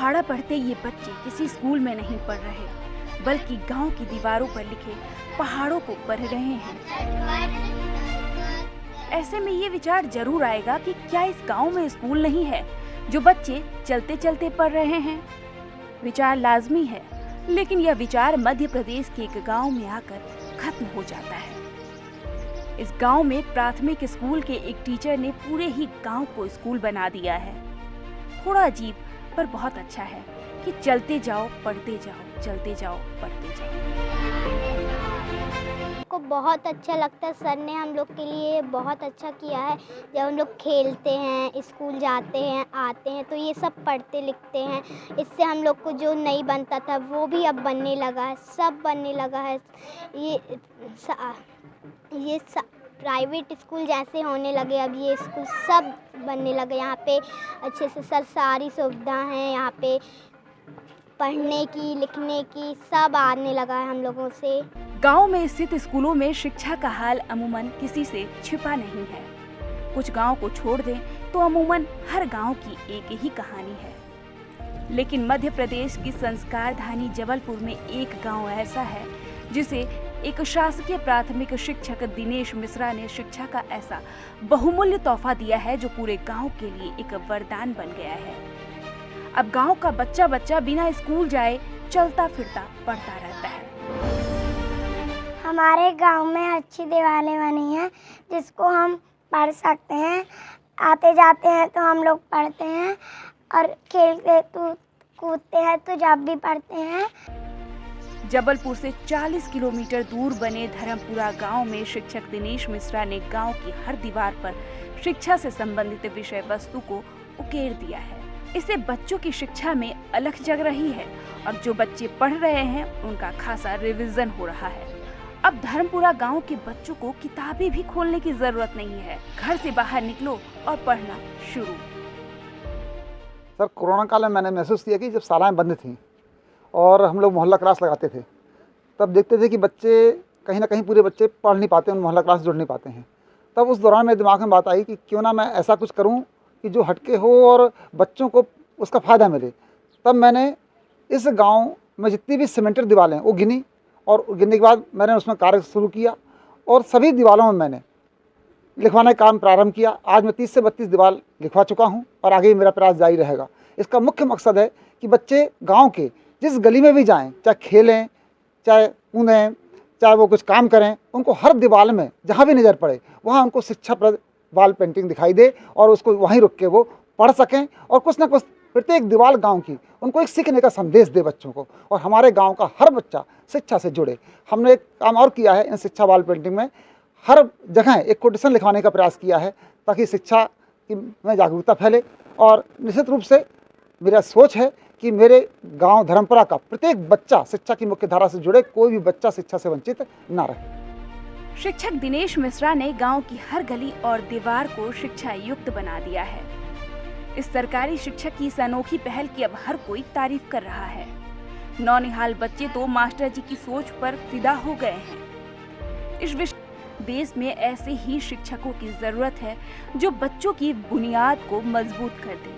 पहाड़ा पढ़ते ये बच्चे किसी स्कूल में नहीं पढ़ रहे, बल्कि गांव की दीवारों पर लिखे पहाड़ों को पढ़ रहे हैं। ऐसे में ये विचार जरूर आएगा कि क्या इस गांव में स्कूल नहीं है जो बच्चे चलते चलते पढ़ रहे हैं। विचार लाजमी है, लेकिन यह विचार मध्य प्रदेश के एक गांव में आकर खत्म हो जाता है। इस गांव में प्राथमिक स्कूल के एक टीचर ने पूरे ही गांव को स्कूल बना दिया है। थोड़ा अजीब पर बहुत अच्छा है कि चलते जाओ पढ़ते जाओ, चलते जाओ पढ़ते जाओ। को बहुत अच्छा लगता है। सर ने हम लोग के लिए बहुत अच्छा किया है। जब हम लोग खेलते हैं, स्कूल जाते हैं, आते हैं तो ये सब पढ़ते लिखते हैं। इससे हम लोग को जो नहीं बनता था वो भी अब बनने लगा है, सब बनने लगा है। ये प्राइवेट स्कूल जैसे होने लगे, अब ये स्कूल सब बनने लगे। यहाँ पे अच्छे से सारी सुविधा हैं, यहाँ पे पढ़ने की लिखने की सब आने लगा है हम लोगों से। गांव में स्थित स्कूलों में शिक्षा का हाल अमूमन किसी से छिपा नहीं है। कुछ गांव को छोड़ दें तो अमूमन हर गांव की एक ही कहानी है। लेकिन मध्य प्रदेश की संस्कार धानी जबलपुर में एक गांव ऐसा है जिसे एक शासकीय प्राथमिक शिक्षक दिनेश मिश्रा ने शिक्षा का ऐसा बहुमूल्य तोहफा दिया है जो पूरे गांव के लिए एक वरदान बन गया है। अब गांव का बच्चा बच्चा बिना स्कूल जाए चलता फिरता पढ़ता रहता है। हमारे गांव में अच्छी दीवारें बनी हैं जिसको हम पढ़ सकते हैं। आते जाते हैं तो हम लोग पढ़ते हैं और खेलते कूदते हैं तो जब भी पढ़ते हैं। जबलपुर से 40 किलोमीटर दूर बने धर्मपुरा गांव में शिक्षक दिनेश मिश्रा ने गांव की हर दीवार पर शिक्षा से संबंधित विषय वस्तु को उकेर दिया है। इससे बच्चों की शिक्षा में अलख जग रही है और जो बच्चे पढ़ रहे हैं उनका खासा रिवीजन हो रहा है। अब धर्मपुरा गांव के बच्चों को किताबें भी खोलने की जरूरत नहीं है। घर से बाहर निकलो और पढ़ना शुरू। सर, कोरोना काल में मैंने महसूस किया कि जब शालाएं बंद थीं और हम लोग मोहल्ला क्लास लगाते थे, तब देखते थे कि बच्चे कहीं ना कहीं पूरे बच्चे पढ़ नहीं पाते, उन मोहल्ला क्लास जुड़ नहीं पाते हैं। तब उस दौरान मेरे दिमाग में बात आई कि क्यों ना मैं ऐसा कुछ करूं कि जो हटके हो और बच्चों को उसका फ़ायदा मिले। तब मैंने इस गांव में जितनी भी सीमेंटेड दीवारें वो गिनी और गिनने के बाद मैंने उसमें कार्य शुरू किया और सभी दीवारों में मैंने लिखवाने का काम प्रारंभ किया। आज मैं 30 से 32 दीवार लिखवा चुका हूं और आगे भी मेरा प्रयास जारी रहेगा। इसका मुख्य मकसद है कि बच्चे गांव के जिस गली में भी जाएं, चाहे खेलें, चाहे कूदें, चाहे वो कुछ काम करें, उनको हर दीवार में जहाँ भी नज़र पड़े वहाँ उनको शिक्षाप्रद वाल पेंटिंग दिखाई दे और उसको वहीं रुक के वो पढ़ सकें और कुछ ना कुछ प्रत्येक दीवार गांव की उनको एक सीखने का संदेश दे बच्चों को और हमारे गांव का हर बच्चा शिक्षा से जुड़े। हमने एक काम और किया है इन शिक्षा वाल पेंटिंग में, हर जगह एक कोटेशन लिखवाने का प्रयास किया है ताकि शिक्षा की में जागरूकता फैले। और निश्चित रूप से मेरा सोच है कि मेरे गांव धर्मपुरा का प्रत्येक बच्चा शिक्षा की मुख्य धारा से जुड़े, कोई भी बच्चा शिक्षा से वंचित ना रहे। शिक्षक दिनेश मिश्रा ने गांव की हर गली और दीवार को शिक्षा युक्त बना दिया है। इस सरकारी शिक्षक की इस अनोखी पहल की अब हर कोई तारीफ कर रहा है। नौनिहाल बच्चे तो मास्टर जी की सोच पर फिदा हो गए हैं। इस देश में ऐसे ही शिक्षकों की जरूरत है जो बच्चों की बुनियाद को मजबूत कर दे।